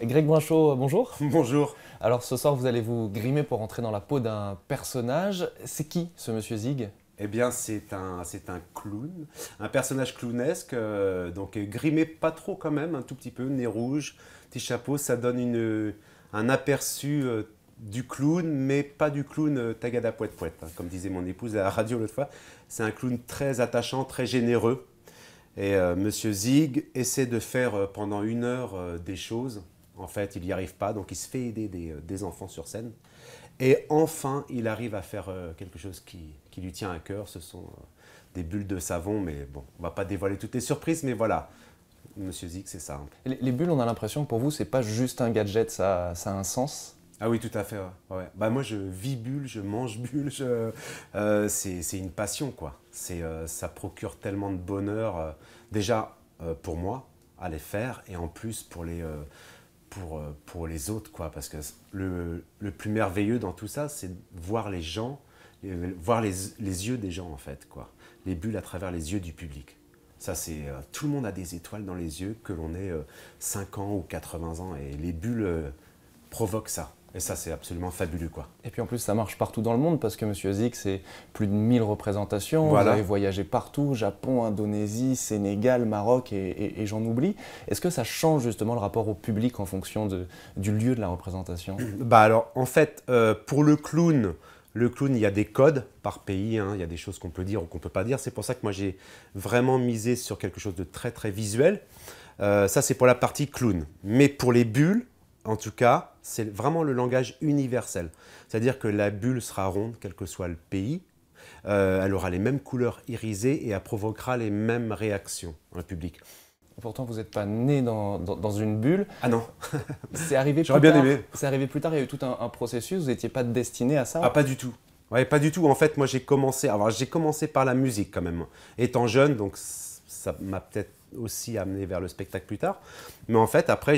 Greg Brinchot, bonjour. Bonjour. Alors ce soir, vous allez vous grimer pour entrer dans la peau d'un personnage. C'est qui ce monsieur Zig? Eh bien, c'est un clown, un personnage clownesque, donc grimé pas trop quand même, un tout petit peu, nez rouge, petit chapeau, ça donne un aperçu du clown, mais pas du clown tagada poète poète, hein, comme disait mon épouse à la radio l'autre fois. C'est un clown très attachant, très généreux. Et Monsieur Zig essaie de faire pendant 1 heure des choses. En fait, il n'y arrive pas, donc il se fait aider des enfants sur scène. Et enfin, il arrive à faire quelque chose qui lui tient à cœur. Ce sont des bulles de savon, mais bon, on va pas dévoiler toutes les surprises, mais voilà. Monsieur Zig, c'est ça, hein. Les bulles, on a l'impression que pour vous, c'est pas juste un gadget, ça a un sens. Ah oui, tout à fait. Ouais. Ouais. Bah, moi, je vis bulle, je mange bulle. C'est une passion, quoi. Ça procure tellement de bonheur, déjà pour moi, à les faire, et en plus pour les autres, quoi. Parce que le plus merveilleux dans tout ça, c'est voir les gens, voir les yeux des gens, en fait, quoi. Les bulles à travers les yeux du public. Ça, c'est tout le monde a des étoiles dans les yeux, que l'on ait 5 ans ou 80 ans, et les bulles provoquent ça. Et ça, c'est absolument fabuleux, quoi. Et puis en plus, ça marche partout dans le monde parce que monsieur Zig, c'est plus de 1000 représentations. Vous avez Voilà. voyagé partout, Japon, Indonésie, Sénégal, Maroc et j'en oublie. Est-ce que ça change justement le rapport au public en fonction du lieu de la représentation? Bah alors, en fait, pour le clown, il y a des codes par pays, hein, il y a des choses qu'on peut dire ou qu'on peut pas dire. C'est pour ça que moi, j'ai vraiment misé sur quelque chose de très, très visuel. Ça, c'est pour la partie clown. Mais pour les bulles, en tout cas, c'est vraiment le langage universel. C'est-à-dire que la bulle sera ronde, quel que soit le pays. Elle aura les mêmes couleurs irisées et elle provoquera les mêmes réactions dans le public. Pourtant, vous n'êtes pas né dans une bulle. Ah non, C'est arrivé j'aurais plus bien tard. aimé. C'est arrivé plus tard, il y a eu tout un processus, vous n'étiez pas destiné à Ah, ça. pas du tout. Ouais, pas du tout. En fait, moi, j'ai commencé par la musique quand même. Étant jeune, donc ça m'a peut-être aussi amené vers le spectacle plus tard. Mais en fait, après,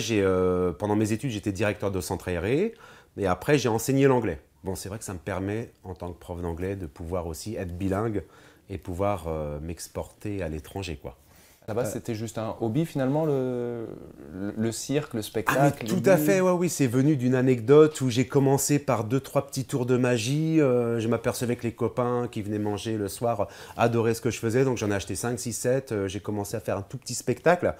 pendant mes études, j'étais directeur de centre aéré. Et après, j'ai enseigné l'anglais. Bon, c'est vrai que ça me permet, en tant que prof d'anglais, de pouvoir aussi être bilingue et pouvoir m'exporter à l'étranger, quoi. À la base, c'était juste un hobby finalement, le cirque, le Ah mais spectacle, les tout à fait, bulles. ouais, oui, c'est venu d'une anecdote où j'ai commencé par 2, 3 petits tours de magie. Je m'apercevais que les copains qui venaient manger le soir adoraient ce que je faisais, donc j'en ai acheté 5, 6, 7. J'ai commencé à faire un tout petit spectacle.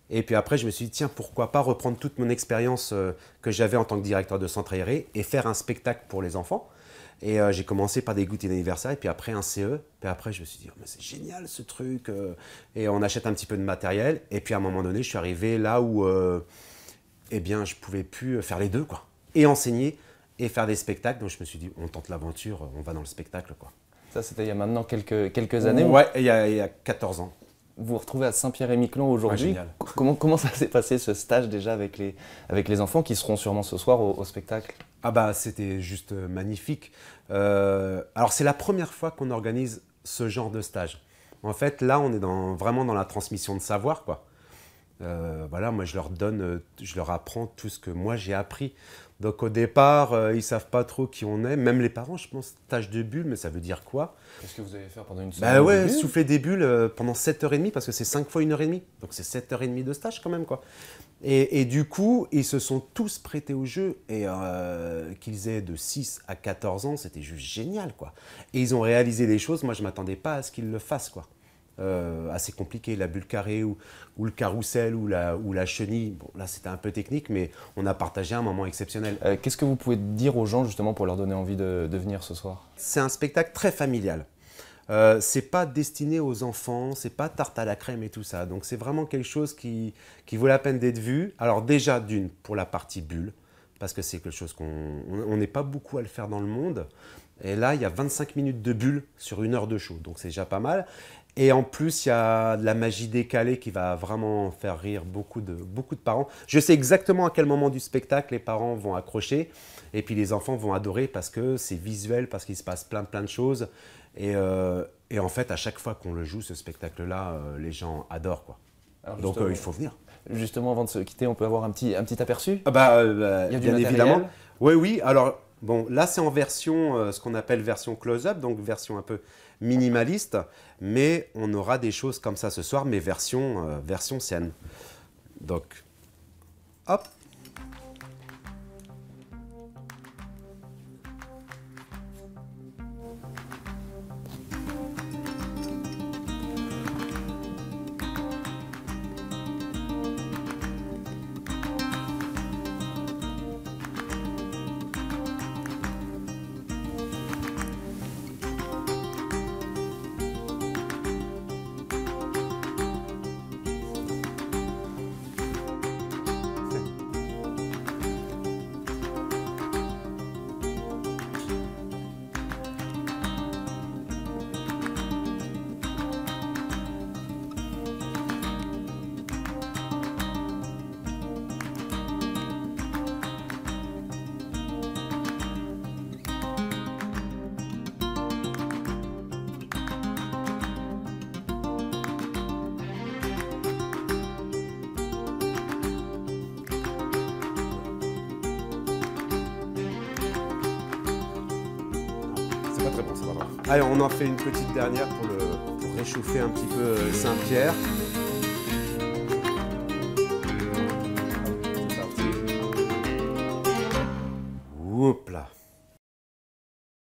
Et puis après, je me suis dit, tiens, pourquoi pas reprendre toute mon expérience que j'avais en tant que directeur de centre aéré et faire un spectacle pour les enfants. Et j'ai commencé par des goûters d'anniversaire, et puis après un CE. Puis après, je me suis dit, oh, mais c'est génial ce truc. Et on achète un petit peu de matériel. Et puis à un moment donné, je suis arrivé là où eh bien, je pouvais plus faire les deux, quoi. Et enseigner et faire des spectacles. Donc je me suis dit, on tente l'aventure, on va dans le spectacle, quoi. Ça, c'était il y a maintenant quelques années. Ouais, il y a 14 ans. Vous vous retrouvez à Saint-Pierre-et-Miquelon Ouais, aujourd'hui. génial. Comment ça s'est passé ce stage déjà avec les enfants qui seront sûrement ce soir au spectacle? Ah bah, c'était juste magnifique. Alors, c'est la première fois qu'on organise ce genre de stage. En fait, là, on est vraiment dans la transmission de savoir, quoi. Voilà, moi je leur apprends tout ce que moi j'ai appris. Donc au départ, ils savent pas trop qui on est. Même les parents, je pense, stage de bulle, mais ça veut dire quoi? Qu'est-ce que vous allez faire pendant une Bah semaine de ouais, bulles? souffler des bulles pendant 7h30, parce que c'est 5 fois 1h30. Donc c'est 7h30 de stage quand même, quoi. Et du coup, ils se sont tous prêtés au jeu, et qu'ils aient de 6 à 14 ans, c'était juste génial, quoi. Et ils ont réalisé des choses, moi je m'attendais pas à ce qu'ils le fassent, quoi. Assez compliqué, la bulle carrée ou le carrousel ou la chenille. Bon, là, c'était un peu technique, mais on a partagé un moment exceptionnel. Qu'est-ce que vous pouvez dire aux gens justement pour leur donner envie de venir ce soir? C'est un spectacle très familial. C'est pas destiné aux enfants, c'est pas tarte à la crème et tout ça. Donc c'est vraiment quelque chose qui vaut la peine d'être vu. Alors déjà d'une pour la partie bulle, parce que c'est quelque chose on n'est pas beaucoup à le faire dans le monde. Et là, il y a 25 minutes de bulle sur 1 heure de show, donc c'est déjà pas mal. Et en plus, il y a de la magie décalée qui va vraiment faire rire beaucoup de parents. Je sais exactement à quel moment du spectacle les parents vont accrocher et puis les enfants vont adorer parce que c'est visuel, parce qu'il se passe plein de choses. Et en fait, à chaque fois qu'on le joue, ce spectacle-là, les gens adorent, quoi. Alors Donc justement, il faut venir. justement, avant de se quitter, on peut avoir un petit aperçu? Ah bah, Il y a du bien matériel? évidemment. Oui, oui. Alors, bon, là, c'est en version, ce qu'on appelle version close-up, donc version un peu minimaliste. Mais on aura des choses comme ça ce soir, mais version scène. Donc, hop. Pas de réponse, c'est pas grave. Allez, on en fait une petite dernière pour réchauffer un petit peu Saint-Pierre.